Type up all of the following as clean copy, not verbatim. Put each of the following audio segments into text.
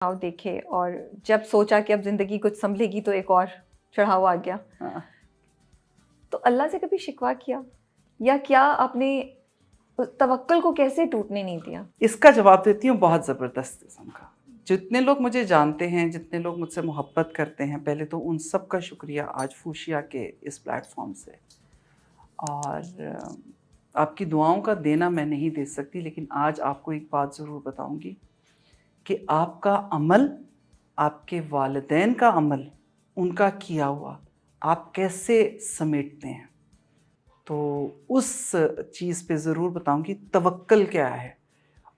चढ़ाव देखे और जब सोचा कि अब ज़िंदगी कुछ संभलेगी तो एक और चढ़ाव आ गया। तो अल्लाह से कभी शिकवा किया या क्या आपने तवक्कुल को कैसे टूटने नहीं दिया? इसका जवाब देती हूँ बहुत ज़बरदस्त किस्म का। जितने लोग मुझे जानते हैं, जितने लोग मुझसे मोहब्बत करते हैं, पहले तो उन सब का शुक्रिया आज फूशिया के इस प्लेटफॉर्म से। और आपकी दुआओं का देना मैं नहीं दे सकती, लेकिन आज आपको एक बात ज़रूर बताऊंगी कि आपका अमल, आपके वालिदैन का अमल, उनका किया हुआ आप कैसे समेटते हैं, तो उस चीज़ पे ज़रूर बताऊंगी तवक्कल क्या है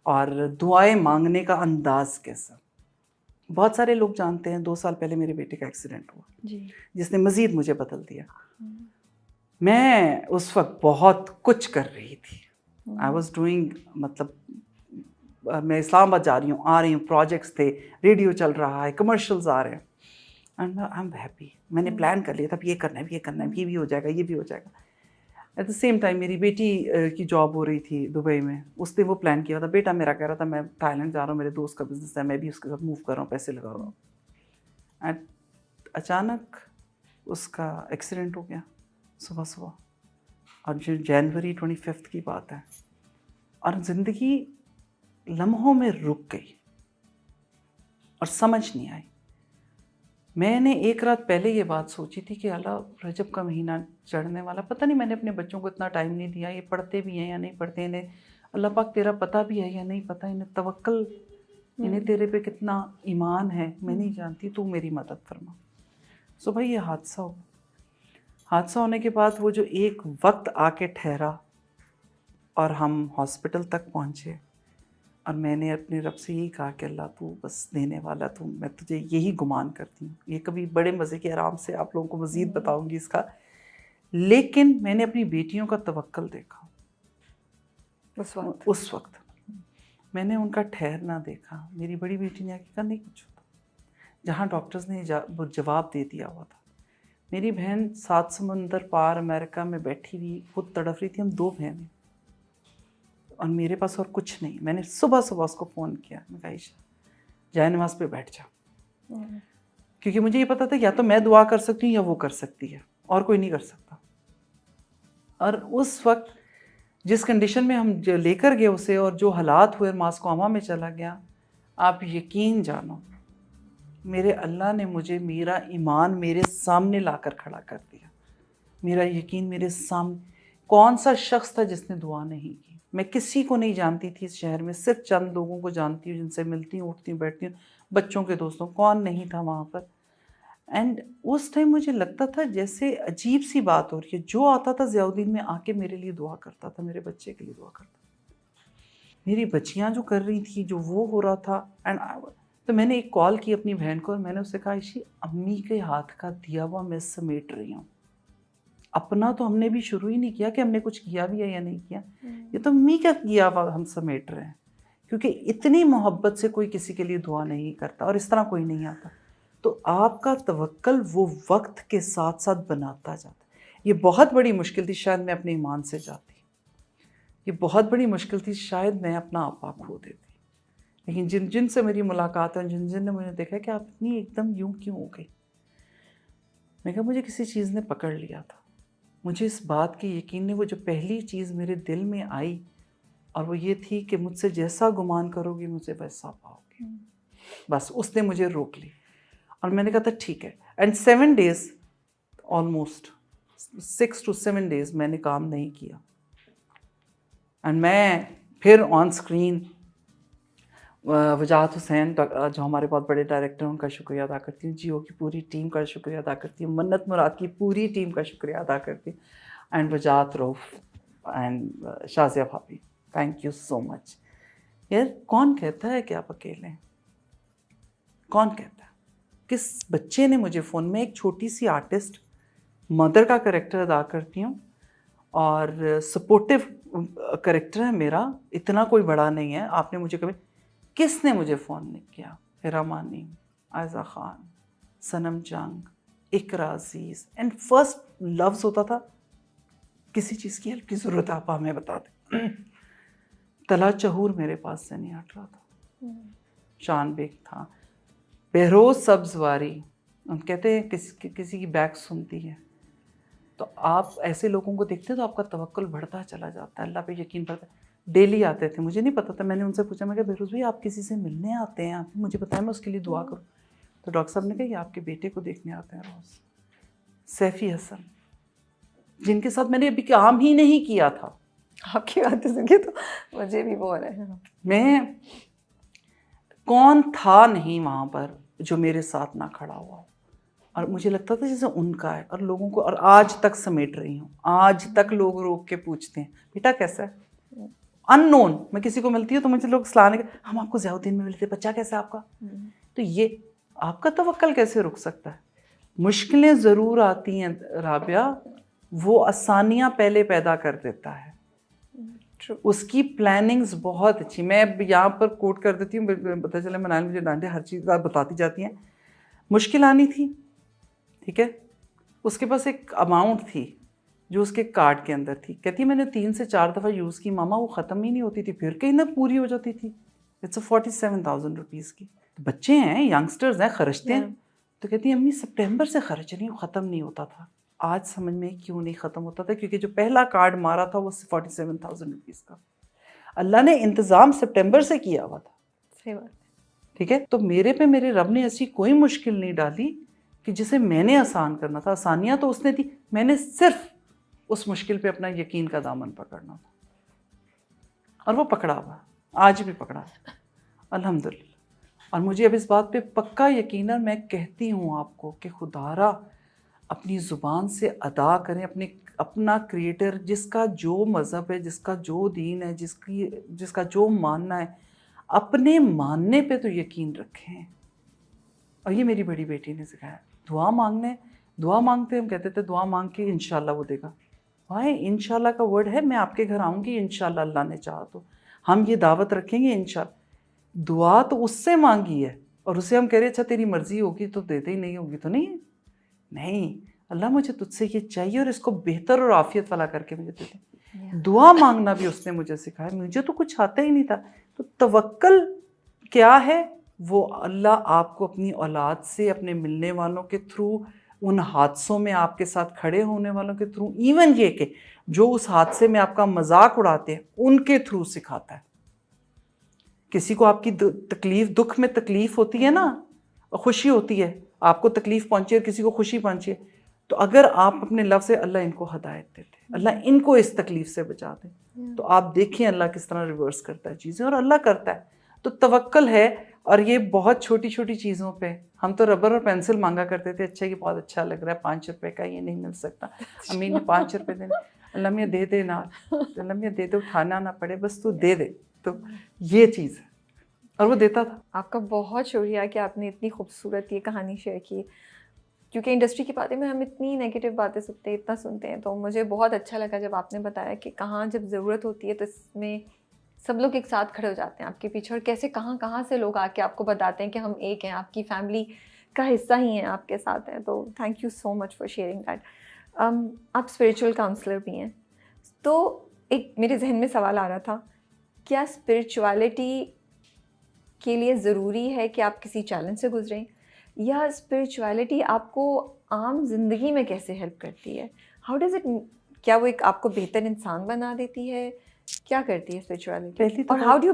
और दुआएं मांगने का अंदाज़ कैसा। बहुत सारे लोग जानते हैं 2 साल पहले मेरे बेटे का एक्सीडेंट हुआ जी। जिसने मज़ीद मुझे बदल दिया। मैं उस वक्त बहुत कुछ कर रही थी। आई वॉज डूइंग, मतलब मैं इस्लामाबाद जा रही हूँ, आ रही हूँ, प्रोजेक्ट्स थे, रेडियो चल रहा है, कमर्शियल्स आ रहे हैं, एंड आई एम हैप्पी। मैंने प्लान कर लिया था ये करना है, ये करना है, ये भी हो जाएगा, ये भी हो जाएगा। एट द सेम टाइम मेरी बेटी की जॉब हो रही थी दुबई में। उसने वो प्लान किया था, बेटा मेरा कह रहा था मैं थाईलैंड जा रहा हूँ, मेरे दोस्त का बिजनेस है, मैं भी उसके साथ मूव कर रहा हूँ, पैसे लगा रहा हूँ। एंड अचानक उसका एक्सीडेंट हो गया सुबह सुबह, और जो जनवरी 25 की बात है, और ज़िंदगी लम्हों में रुक गई और समझ नहीं आई। मैंने एक रात पहले ये बात सोची थी कि अल्लाह, रजब का महीना चढ़ने वाला, पता नहीं मैंने अपने बच्चों को इतना टाइम नहीं दिया, ये पढ़ते भी हैं या नहीं पढ़ते, इन्हें अल्लाह पाक तेरा पता भी है या नहीं पता, इन्हें तवक्कल, इन्हें तेरे पे कितना ईमान है मैं नहीं जानती, तू मेरी मदद फरमा। सो भाई ये हादसा होने के बाद वो जो एक वक्त आके ठहरा और हम हॉस्पिटल तक पहुँचे, और मैंने अपने रब से यही कहा कि अल्लाह तू बस देने वाला, तू, मैं तुझे यही गुमान करती हूँ। ये कभी बड़े मज़े के आराम से आप लोगों को मज़ीद बताऊँगी इसका, लेकिन मैंने अपनी बेटियों का तवक्कल देखा उस वक्त मैंने उनका ठहरना देखा। मेरी बड़ी बेटी ने आके कहा नहीं कुछ होता, जहाँ डॉक्टर्स ने जवाब दे दिया हुआ था। मेरी बहन 7 समुंदर पार अमेरिका में बैठी हुई खुद तड़फ रही थी, हम 2 बहनें, और मेरे पास और कुछ नहीं। मैंने सुबह सुबह उसको फ़ोन किया, मैं कहा ईशा जाए नमाज पे बैठ जा, क्योंकि मुझे ये पता था या तो मैं दुआ कर सकती हूँ या वो कर सकती है, और कोई नहीं कर सकता। और उस वक्त जिस कंडीशन में हम जो लेकर गए उसे, और जो हालात हुए, मास्क कोमा में चला गया, आप यकीन जानो मेरे अल्लाह ने मुझे मेरा ईमान मेरे सामने लाकर खड़ा कर दिया। मेरा यकीन मेरे सामने, कौन सा शख्स था जिसने दुआ नहीं की? मैं किसी को नहीं जानती थी इस शहर में, सिर्फ चंद लोगों को जानती हूँ जिनसे मिलती हूँ, उठती हूँ, बैठती हूँ, बच्चों के दोस्तों, कौन नहीं था वहाँ पर। एंड उस टाइम मुझे लगता था जैसे अजीब सी बात हो रही है। जो आता था ज़ियाउद्दीन में आके मेरे लिए दुआ करता था, मेरे बच्चे के लिए दुआ करता था, मेरी बच्चियाँ जो कर रही थी, जो वो हो रहा था। एंड तो मैंने एक कॉल की अपनी बहन को, और मैंने उससे कहा इशी, अम्मी के हाथ का दिया हुआ मैं समेट रही हूँ। अपना तो हमने भी शुरू ही नहीं किया कि हमने कुछ किया भी है या नहीं किया, ये तो अम्मी का किया हुआ हम समेट रहे हैं। क्योंकि इतनी मोहब्बत से कोई किसी के लिए दुआ नहीं करता, और इस तरह कोई नहीं आता। तो आपका तवक्कल वो वक्त के साथ साथ बनाता जाता है। ये बहुत बड़ी मुश्किल थी, शायद मैं अपने ईमान से जाती, ये बहुत बड़ी मुश्किल थी, शायद मैं अपना आपा खो देती। लेकिन जिन जिन से मेरी मुलाकात है, जिन जिन ने मुझे देखा कि आप इतनी एकदम यूं क्यों हो गई, मैं कहा मुझे किसी चीज़ ने पकड़ लिया था। मुझे इस बात की यकीन नहीं, वो जो पहली चीज़ मेरे दिल में आई, और वो ये थी कि मुझसे जैसा गुमान करोगी मुझे वैसा पाओगे। बस उसने मुझे रोक ली, और मैंने कहा था ठीक है। And 7 days, almost 6 to 7 days मैंने काम नहीं किया। एंड मैं फिर ऑन स्क्रीन वजाहत हुसैन जो हमारे बहुत बड़े डायरेक्टर हैं, उनका शुक्रिया अदा करती हूँ, जियो की पूरी टीम का शुक्रिया अदा करती हूँ, मन्नत मुराद की पूरी टीम का शुक्रिया अदा करती हूँ, and Wajahat Rauf and Shazia भाभी, थैंक यू सो मच। यार कौन कहता है कि आप अकेले हैं? कौन कहता है? किस बच्चे ने मुझे फ़ोन में, एक छोटी सी आर्टिस्ट मदर का कैरेक्टर अदा करती हूँ, और सपोर्टिव कैरेक्टर है मेरा, इतना कोई बड़ा नहीं है। आपने मुझे कभी, किसने मुझे फ़ोन नहीं किया? हिरा मानी, आयज़ा ख़ान, सनम जंग, इकरा अज़ीज़, एंड फर्स्ट लफ्ज़ होता था किसी चीज़ की हेल्प की ज़रूरत है आप हमें बता दें। तला चहूर मेरे पास से नहीं हट रहा था। शान बेग था, بہروز سبزواری، ہم کہتے ہیں کسی کی بیک سنتی ہے. تو آپ ایسے لوگوں کو دیکھتے تو آپ کا توکل بڑھتا چلا جاتا ہے، اللہ پہ یقین بڑھتا ہے. ڈیلی آتے تھے، مجھے نہیں پتا تھا، میں نے ان سے پوچھا، میں کہ بہروز بھائی آپ کسی سے ملنے آتے ہیں؟ آپ مجھے بتائیں، میں اس کے لیے دعا کروں. تو ڈاکٹر صاحب نے کہا یہ آپ کے بیٹے کو دیکھنے آتے ہیں روز، سیفی حسن، جن کے ساتھ میں نے ابھی کام ہی نہیں کیا تھا. آپ کی باتیں سن کے تو مجھے بھی وہ ہو رہا ہے. میں کون تھا نہیں وہاں پر جو میرے ساتھ نہ کھڑا ہوا ہو، اور مجھے لگتا تھا جیسے ان کا ہے. اور لوگوں کو، اور آج تک سمیٹ رہی ہوں، آج تک لوگ روک کے پوچھتے ہیں بیٹا کیسا ہے. ان نون، میں کسی کو ملتی ہوں تو مجھے لوگ سلانے کے، ہم آپ کو ضیاء الدین میں ملتے، بچہ کیسا ہے آپ کا. تو یہ آپ کا توکل کیسے رک سکتا ہے؟ مشکلیں ضرور آتی ہیں رابعہ، وہ آسانیاں پہلے پیدا کر دیتا ہے. اس کی پلاننگز بہت اچھی. میں یہاں پر کوٹ کر دیتی ہوں، پتہ چلے منال مجھے ڈانٹے، ہر چیز بتاتی جاتی ہیں. مشکل آنی تھی، ٹھیک ہے، اس کے پاس ایک اماؤنٹ تھی جو اس کے کارڈ کے اندر تھی. کہتی میں نے 3 سے 4 دفعہ یوز کی ماما، وہ ختم ہی نہیں ہوتی تھی، پھر کہیں نہ پوری ہو جاتی تھی. اٹس 47,000 روپیز کی. بچے ہیں، ینگسٹرز ہیں، خرچتے ہیں. تو کہتی امی سپٹمبر سے خرچ رہی ہوں، ختم نہیں ہوتا تھا. آج سمجھ میں کیوں نہیں ختم ہوتا تھا، کیونکہ جو پہلا کارڈ مارا تھا وہ 47,000 روپیز کا. اللہ نے انتظام سپٹمبر سے کیا ہوا تھا. صحیح بات. ٹھیک ہے، تو میرے پہ میرے رب نے ایسی کوئی مشکل نہیں ڈالی کہ جسے میں نے آسان کرنا تھا. آسانیاں تو اس نے دی، میں نے صرف اس مشکل پہ اپنا یقین کا دامن پکڑنا تھا. اور وہ پکڑا ہوا، آج بھی پکڑا ہے الحمدللہ. اور مجھے اب اس بات پہ پکا یقین ہے، میں کہتی ہوں آپ کو کہ خدارا اپنی زبان سے ادا کریں اپنا کریٹر، جس کا جو مذہب ہے، جس کا جو دین ہے، جس کا جو ماننا ہے، اپنے ماننے پہ تو یقین رکھیں. اور یہ میری بڑی بیٹی نے سکھایا. دعا مانگتے ہم کہتے تھے دعا مانگ کے انشاءاللہ وہ دے گا. بھائی انشاءاللہ کا ورڈ ہے، میں آپ کے گھر آؤں گی انشاءاللہ اللہ نے چاہا تو، ہم یہ دعوت رکھیں گے انشاءاللہ. دعا تو اس سے مانگی ہے، اور اسے ہم کہہ رہے اچھا تیری مرضی ہوگی تو دیتے ہی، نہیں ہوگی تو نہیں. اللہ مجھے تجھ سے یہ چاہیے اور اس کو بہتر اور عافیت والا کر کے مجھے دے دے. دعا مانگنا بھی اس نے مجھے سکھایا، مجھے تو کچھ آتا ہی نہیں تھا. تو توکل کیا ہے؟ وہ اللہ آپ کو اپنی اولاد سے، اپنے ملنے والوں کے تھرو، ان حادثوں میں آپ کے ساتھ کھڑے ہونے والوں کے تھرو، ایون یہ کہ جو اس حادثے میں آپ کا مذاق اڑاتے ہیں ان کے تھرو سکھاتا ہے. کسی کو آپ کی تکلیف، دکھ میں تکلیف ہوتی ہے نا، خوشی ہوتی ہے، آپ کو تکلیف پہنچی اور کسی کو خوشی پہنچی ہے، تو اگر آپ اپنے لفظ سے اللہ ان کو ہدایت دیتے، اللہ ان کو اس تکلیف سے بچا دے، تو آپ دیکھیں اللہ کس طرح ریورس کرتا ہے چیزیں، اور اللہ کرتا ہے. تو توکل ہے. اور یہ بہت چھوٹی چھوٹی چیزوں پہ، ہم تو ربر اور پینسل مانگا کرتے تھے، اچھا یہ بہت اچھا لگ رہا ہے، 5 روپے کا یہ نہیں مل سکتا، امی نے 5 روپے دینے، اللہ میاں دے دے نا، اللہ میاں دے دے، اٹھانا نہ پڑے، بس تو دے دے. تو یہ چیز ہے، اور وہ دیتا تھا. آپ کا بہت شکریہ کہ آپ نے اتنی خوبصورت یہ کہانی شیئر کی، کیونکہ انڈسٹری کی باتیں میں ہم اتنی نیگیٹو باتیں سنتے ہیں، اتنا سنتے ہیں، تو مجھے بہت اچھا لگا جب آپ نے بتایا کہ کہاں جب ضرورت ہوتی ہے تو اس میں سب لوگ ایک ساتھ کھڑے ہو جاتے ہیں آپ کے پیچھے، اور کیسے کہاں سے لوگ آ کے آپ کو بتاتے ہیں کہ ہم ایک ہیں، آپ کی فیملی کا حصہ ہی ہیں، آپ کے ساتھ ہیں. تو thank you so much for sharing that. آپ اسپریچول کاؤنسلر بھی ہیں، تو ایک میرے ذہن میں سوال آ رہا تھا، کیا اسپریچولیٹی کے لیے ضروری ہے کہ آپ کسی چیلنج سے گزریں، یا اسپریچولیٹی آپ کو عام زندگی میں کیسے ہیلپ کرتی ہے؟ ہاؤ ڈز اٹ، کیا وہ ایک آپ کو بہتر انسان بنا دیتی ہے، کیا کرتی ہے اسپریچولیٹی، اور ہاؤ ڈو